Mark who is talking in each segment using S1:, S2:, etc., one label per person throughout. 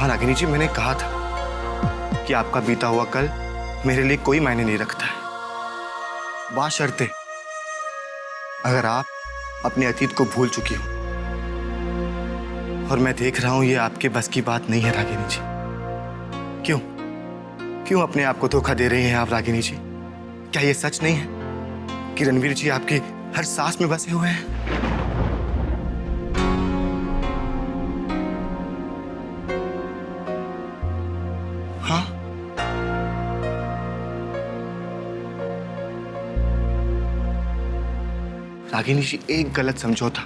S1: हाँ रागिनी जी, मैंने कहा था कि आपका बीता हुआ कल मेरे लिए कोई मायने नहीं रखता है, बाशर्ते अगर आप अपने अतीत को भूल चुकी हो। और मैं देख रहा हूं ये आपके बस की बात नहीं है रागिनी जी। क्यों क्यों अपने आप को धोखा दे रही हैं आप रागिनी जी? क्या ये सच नहीं है कि रणवीर जी आपकी हर सांस में बसे हुए हैं? हाँ, रागिनी जी, एक गलत समझौता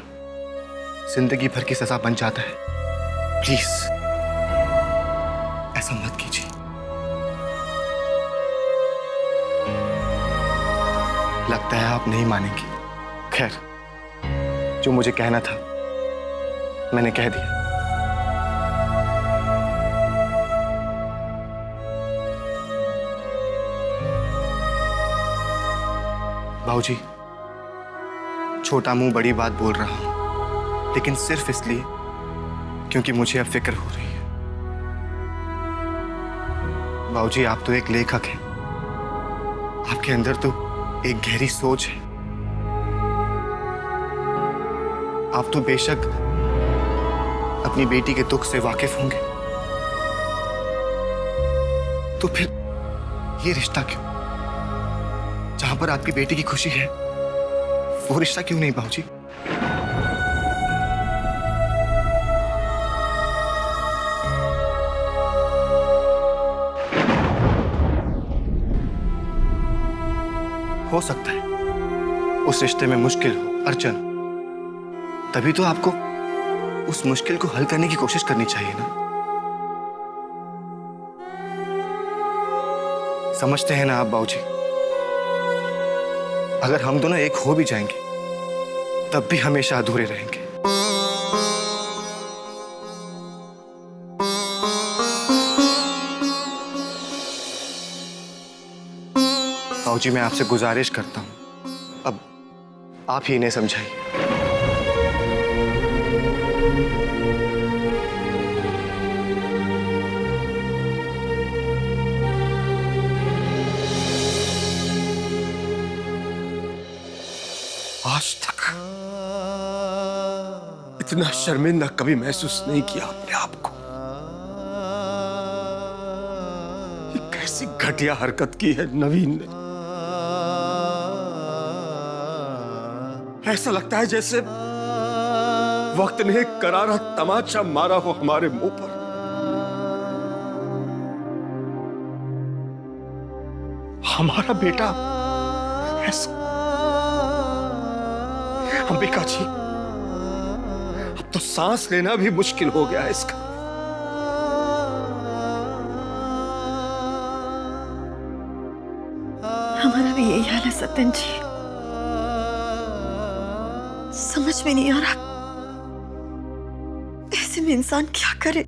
S1: जिंदगी भर की सजा बन जाता है। प्लीज ऐसा मत कीजिए। लगता है आप नहीं मानेंगी। खैर, जो मुझे कहना था मैंने कह दिया। भाऊजी, छोटा मुंह बड़ी बात बोल रहा हूं, लेकिन सिर्फ इसलिए क्योंकि मुझे अब फिक्र हो रही है। बाबूजी, आप तो एक लेखक हैं, आपके अंदर तो एक गहरी सोच है। आप तो बेशक अपनी बेटी के दुख से वाकिफ होंगे, तो फिर ये रिश्ता क्यों? जहां पर आपकी बेटी की खुशी है वो रिश्ता क्यों नहीं बाबूजी? हो सकता है उस रिश्ते में मुश्किल हो, अड़चन हो, तभी तो आपको उस मुश्किल को हल करने की कोशिश करनी चाहिए ना। समझते हैं ना आप बाबूजी? अगर हम दोनों एक हो भी जाएंगे तब भी हमेशा अधूरे रहेंगे। बाबूजी, मैं आपसे गुजारिश करता हूं, अब आप ही इन्हें समझाइए।
S2: आज तक इतना शर्मिंदा कभी महसूस नहीं किया अपने आप को। ये कैसी घटिया हरकत की है नवीन ने। ऐसा लगता है जैसे वक्त ने एक करारा तमाचा मारा हो हमारे मुंह पर। हमारा बेटा ऐसा। अंबिका जी, अब तो सांस लेना भी मुश्किल हो गया है इसका।
S3: हमारा भी यही हाल है सत्यन जी। समझ में नहीं आ रहा ऐसे में इंसान क्या करे।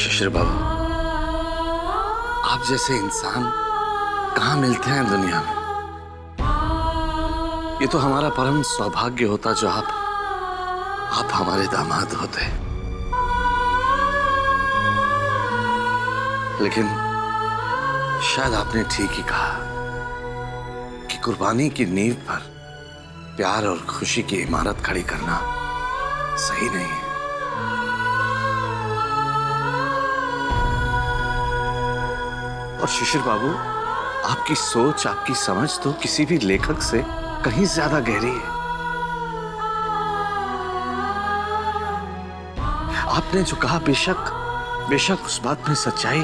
S4: शिशिर बाबू, आप जैसे इंसान कहाँ मिलते हैं दुनिया में। ये तो हमारा परम सौभाग्य होता जो आप हमारे दामाद होते। लेकिन शायद आपने ठीक ही कहा कि कुर्बानी की नींव पर प्यार और खुशी की इमारत खड़ी करना सही नहीं है। और शिशिर बाबू, आपकी सोच, आपकी समझ तो किसी भी लेखक से कहीं ज्यादा गहरी है। आपने जो कहा बेशक उस बात में सच्चाई।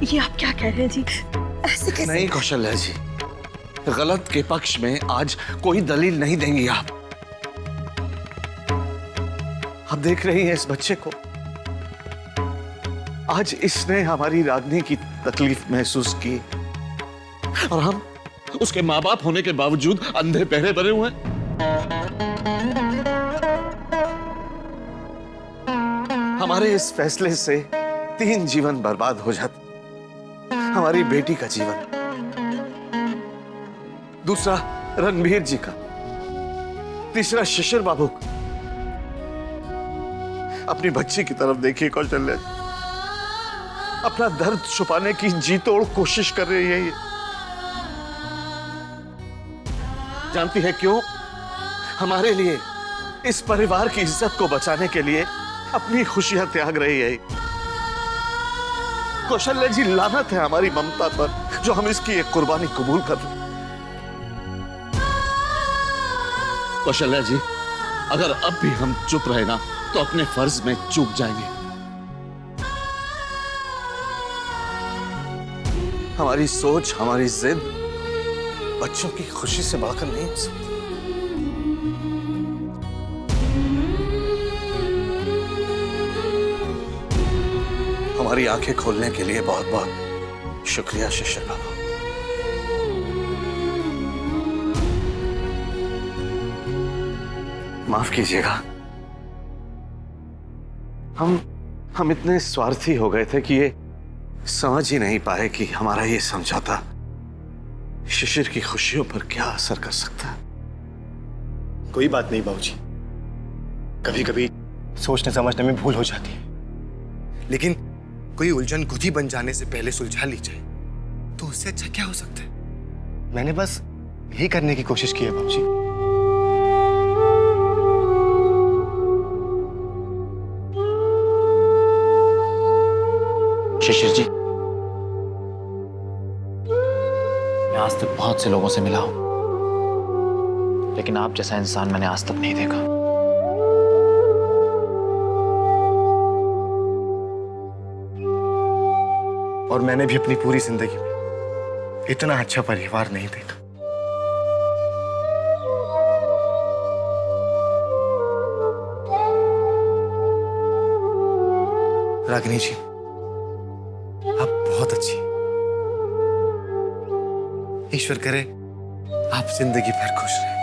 S3: ये आप क्या कह रहे हैं जी? ऐसे कैसे?
S4: नहीं कौशल्या जी, गलत के पक्ष में आज कोई दलील नहीं देंगी आप। आप देख रही हैं इस बच्चे को, आज इसने हमारी रागनी की तकलीफ महसूस की और हम उसके माँ बाप होने के बावजूद अंधे बहरे बने हुए हैं। हमारे इस फैसले से 3 जीवन बर्बाद हो जाते। हमारी बेटी का जीवन, दूसरा रणबीर जी का, तीसरा शिशिर बाबू का। अपनी बच्ची की तरफ देखिए कौशल्या, अपना दर्द छुपाने की जी तोड़ कोशिश कर रही है ये। जानती है क्यों? हमारे लिए, इस परिवार की इज्जत को बचाने के लिए अपनी खुशियां त्याग रही है। कौशल्या जी, लानत है हमारी ममता पर जो हम इसकी एक कुर्बानी कबूल कर रहे हैं। कौशल्या जी, अगर अब भी हम चुप रहे ना तो अपने फर्ज में चूक जाएंगे। हमारी सोच, हमारी जिद बच्चों की खुशी से बढ़कर नहीं हो सकती। हमारी आंखें खोलने के लिए बहुत बहुत शुक्रिया शिशिर बाबू। माफ कीजिएगा, हम इतने स्वार्थी हो गए थे कि ये समझ ही नहीं पाए कि हमारा ये समझौता शिशिर की खुशियों पर क्या असर कर सकता है।
S1: कोई बात नहीं बाबूजी, कभी कभी सोचने समझने में भूल हो जाती है, लेकिन कोई उलझन खुद ही बन जाने से पहले सुलझा ली जाए तो उससे अच्छा क्या हो सकता है। मैंने बस यही करने की कोशिश की है बाबूजी।
S5: शिशिर जी, मैं आज तक बहुत से लोगों से मिला हूं, लेकिन आप जैसा इंसान मैंने आज तक नहीं देखा।
S1: और मैंने भी अपनी पूरी जिंदगी में इतना अच्छा परिवार नहीं देखा। रागिनी जी, आप बहुत अच्छी हैं। ईश्वर करे आप जिंदगी भर खुश रहें।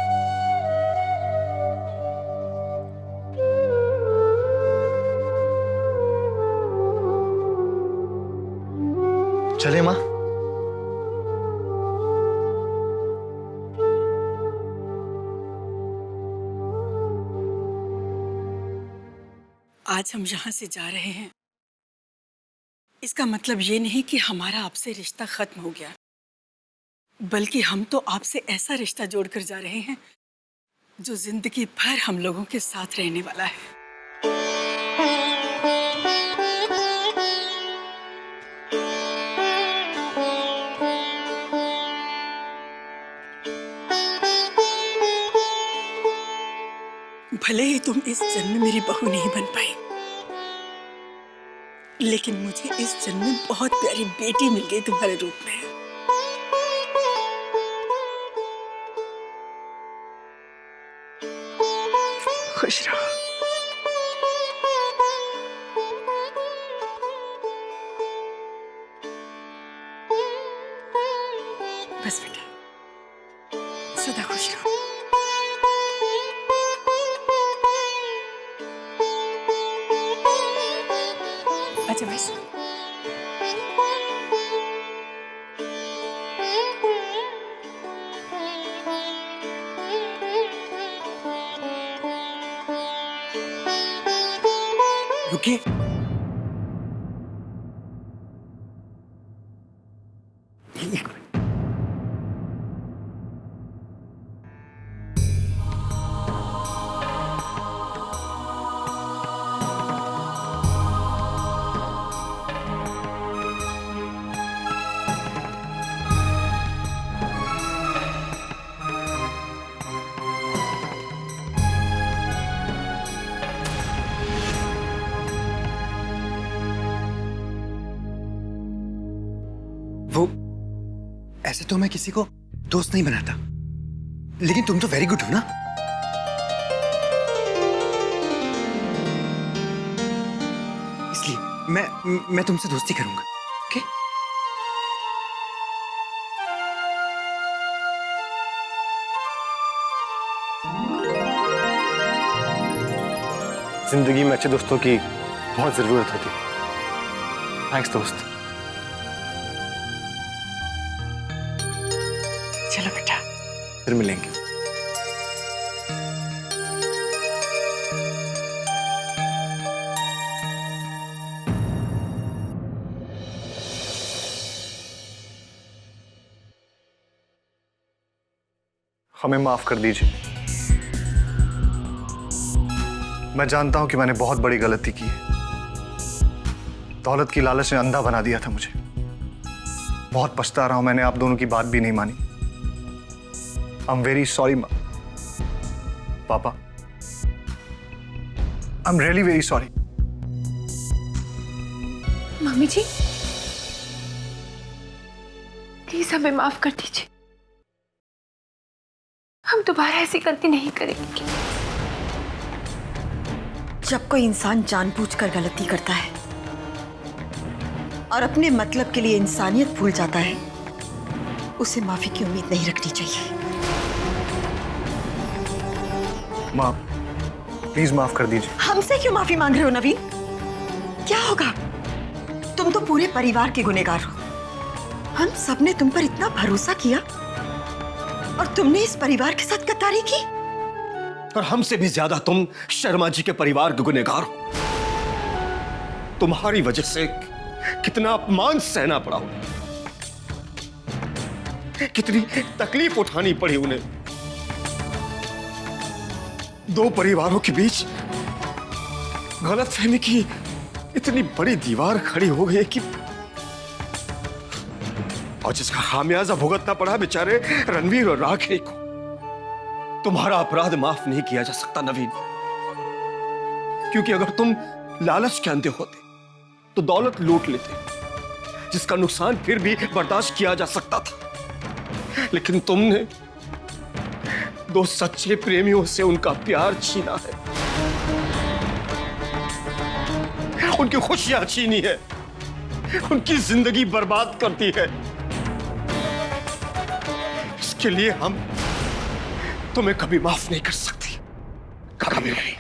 S1: चले माँ।
S3: आज हम यहाँ से जा रहे हैं, इसका मतलब ये नहीं कि हमारा आपसे रिश्ता खत्म हो गया, बल्कि हम तो आपसे ऐसा रिश्ता जोड़कर जा रहे हैं जो जिंदगी भर हम लोगों के साथ रहने वाला है। भले ही तुम इस जन्म में मेरी बहू नहीं बन पाई, लेकिन मुझे इस जन्म में बहुत प्यारी बेटी मिल गई तुम्हारे रूप में। खुश रहो। बस बेटा, सदा खुश रहो। अच्छा भाई साहब,
S1: रुकिए। एक मिनट। वो ऐसे तो मैं किसी को दोस्त नहीं बनाता, लेकिन तुम तो वेरी गुड हो ना। इसलिए मैं तुमसे दोस्ती करूंगा, ओके? जिंदगी में अच्छे दोस्तों की बहुत जरूरत होती है। थैंक्स दोस्त।
S3: चलो बेटा।
S1: फिर मिलेंगे। हमें माफ कर दीजिए। मैं जानता हूं कि मैंने बहुत बड़ी गलती की है। दौलत की लालच ने अंधा बना दिया था मुझे। बहुत पछता रहा हूं, मैंने आप दोनों की बात भी नहीं मानी। I am very sorry papa. I am really very sorry.
S6: Mummy ji, please हमें माफ कर दीजिए। हम दोबारा ऐसी गलती नहीं करेंगे।
S7: जब कोई इंसान जानबूझकर गलती करता है और अपने मतलब के लिए इंसानियत भूल जाता है, उसे माफी की उम्मीद नहीं रखनी चाहिए।
S1: माँ, प्लीज माफ कर दीजिए।
S7: हमसे क्यों माफी मांग रहे हो नवीन? क्या होगा? तुम तो पूरे परिवार के गुनहगार हो। हम सबने तुम पर इतना भरोसा किया और तुमने इस परिवार के साथ गद्दारी की।
S2: और हमसे भी ज्यादा तुम शर्मा जी के परिवार के गुनहगार हो। तुम्हारी वजह से कितना अपमान सहना पड़ा उन्हें, कितनी तकलीफ उठानी पड़ी उन्हें। दो परिवारों के बीच गलतफहमी की इतनी बड़ी दीवार खड़ी हो गई कि और जिसका खामियाजा भुगतना पड़ा बेचारे रणवीर और राखी को। तुम्हारा अपराध माफ नहीं किया जा सकता नवीन, क्योंकि अगर तुम लालच के अंधे होते तो दौलत लूट लेते, जिसका नुकसान फिर भी बर्दाश्त किया जा सकता था। लेकिन तुमने दो सच्चे प्रेमियों से उनका प्यार छीना है, उनकी खुशियां छीनी है, उनकी जिंदगी बर्बाद करती है। इसके लिए हम तुम्हें कभी माफ नहीं कर सकती, कभी नहीं।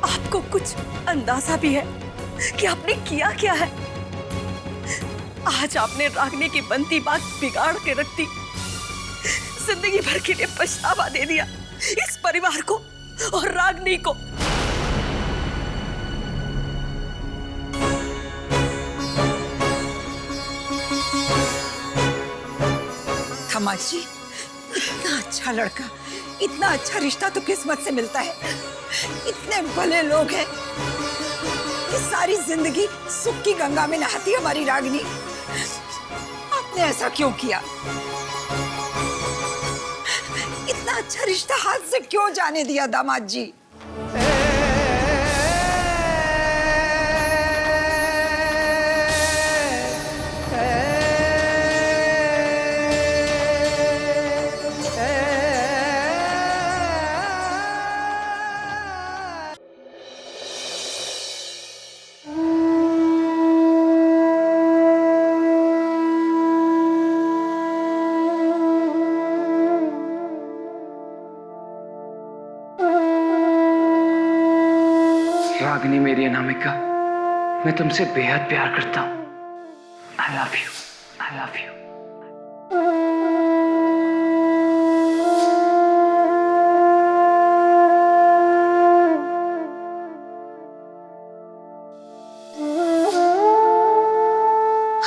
S7: आपको कुछ अंदाजा भी है कि आपने किया क्या है? आज आपने रागनी की बनती बात बिगाड़ के रख दी, जिंदगी भर के लिए पछतावा दे दिया इस परिवार को और रागनी को।
S3: थमाश जी, इतना अच्छा लड़का, इतना अच्छा रिश्ता तो किस्मत से मिलता है। इतने भले लोग हैं कि सारी जिंदगी सुख की गंगा में नहाती हमारी रागिनी। आपने ऐसा क्यों किया? इतना अच्छा रिश्ता हाथ से क्यों जाने दिया दामाद जी?
S8: रागिनी मेरी अनामिका, मैं तुमसे बेहद प्यार करता हूँ। I love you, I love you.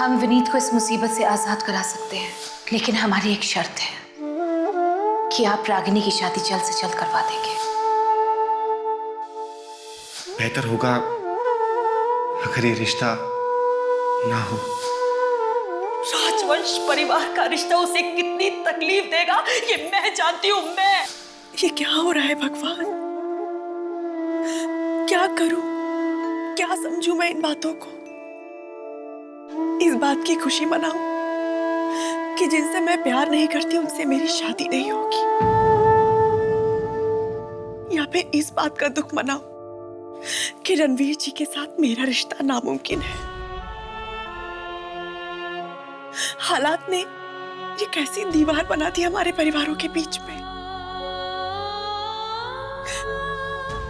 S6: हम विनीत को इस मुसीबत से आजाद करा सकते हैं, लेकिन हमारी एक शर्त है कि आप रागिनी की शादी जल्द से जल्द करवा देंगे।
S1: बेहतर होगा अगर ये रिश्ता ना हो।
S7: राजवंश परिवार का रिश्ता उसे कितनी तकलीफ देगा ये मैं जानती हूँ। मैं ये क्या हो रहा है भगवान? क्या करूं, क्या समझूं मैं इन बातों को? इस बात की खुशी मनाऊं कि जिनसे मैं प्यार नहीं करती उनसे मेरी शादी नहीं होगी, या फिर इस बात का दुख मनाऊं कि रणवीर जी के साथ मेरा रिश्ता नामुमकिन है। हालात ने ये कैसी दीवार बना दी हमारे परिवारों के बीच में।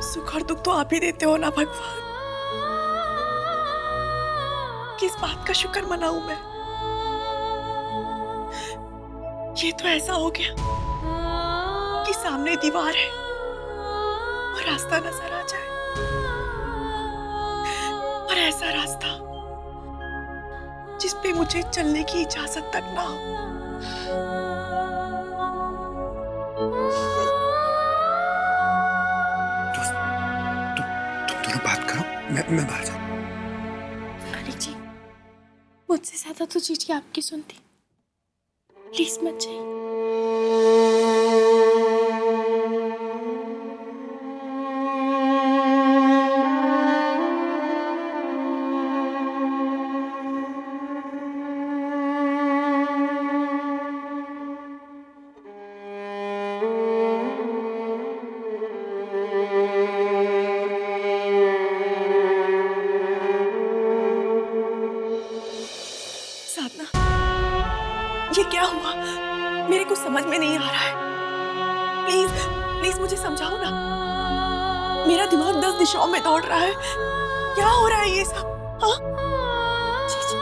S7: सुख और दुख तो आप ही देते हो ना भगवान। किस बात का शुक्र मनाऊं मैं? ये तो ऐसा हो गया कि सामने दीवार है और रास्ता नजर आ जाए, और ऐसा रास्ता जिस पे मुझे चलने की इजाजत तक ना हो।
S1: तुम दोनों बात करो, मैं बाहर जाऊं।
S6: रानी जी, मुझसे ज्यादा तो जीजी आपकी सुनती। प्लीज मत जाइए।
S7: साधना, ये क्या हुआ? मेरे को समझ में नहीं आ रहा है। प्लीज प्लीज मुझे समझाओ ना। मेरा दिमाग 10 दिशाओं में दौड़ रहा है। क्या हो रहा है ये सब? हाँ?
S6: जीजी,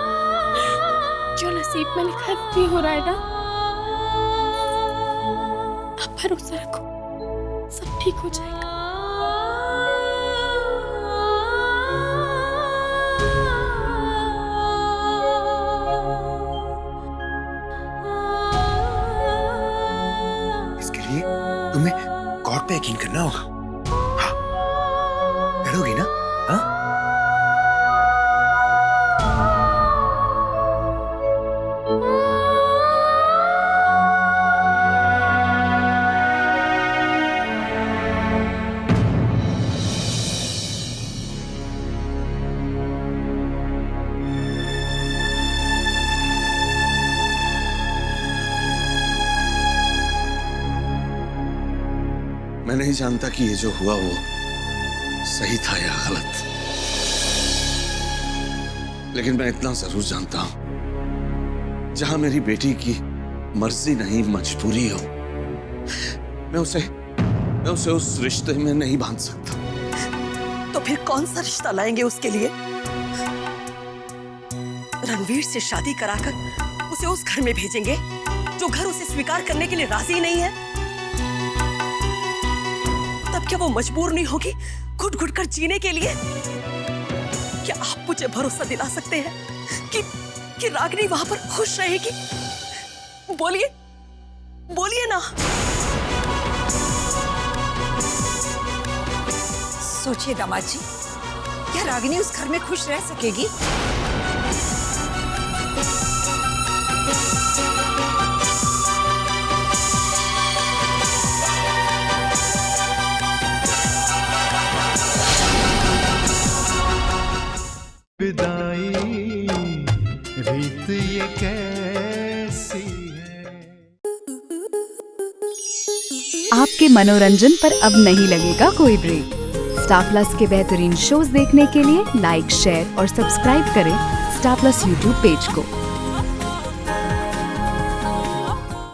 S6: जो नसीब में लिखा है वही हो रहा है ना। आप भरोसा रखो, सब ठीक हो जाएगा।
S1: तुम्हें गॉड पे यकीन करना होगा। हाँ, लड़ोगी ना? हाँ?
S4: मैं नहीं जानता कि ये जो हुआ वो सही था या गलत, लेकिन मैं इतना जरूर जानता हूं, जहां मेरी बेटी की मर्जी नहीं मजबूरी हो, मैं उसे उस रिश्ते में नहीं बांध सकता।
S7: तो फिर कौन सा रिश्ता लाएंगे उसके लिए? रणवीर से शादी कराकर उसे उस घर में भेजेंगे जो घर उसे स्वीकार करने के लिए राजी नहीं है? तब क्या वो मजबूर नहीं होगी घुट घुट कर जीने के लिए? क्या आप मुझे भरोसा दिला सकते हैं कि रागिनी वहां पर खुश रहेगी? बोलिए, बोलिए ना।
S9: सोचिए दामाद जी, क्या रागिनी उस घर में खुश रह सकेगी?
S10: विदाई रीत ये कैसी है।
S11: आपके मनोरंजन पर अब नहीं लगेगा कोई ब्रेक। स्टार प्लस के बेहतरीन शोज देखने के लिए लाइक, शेयर और सब्सक्राइब करें स्टार प्लस यूट्यूब पेज को।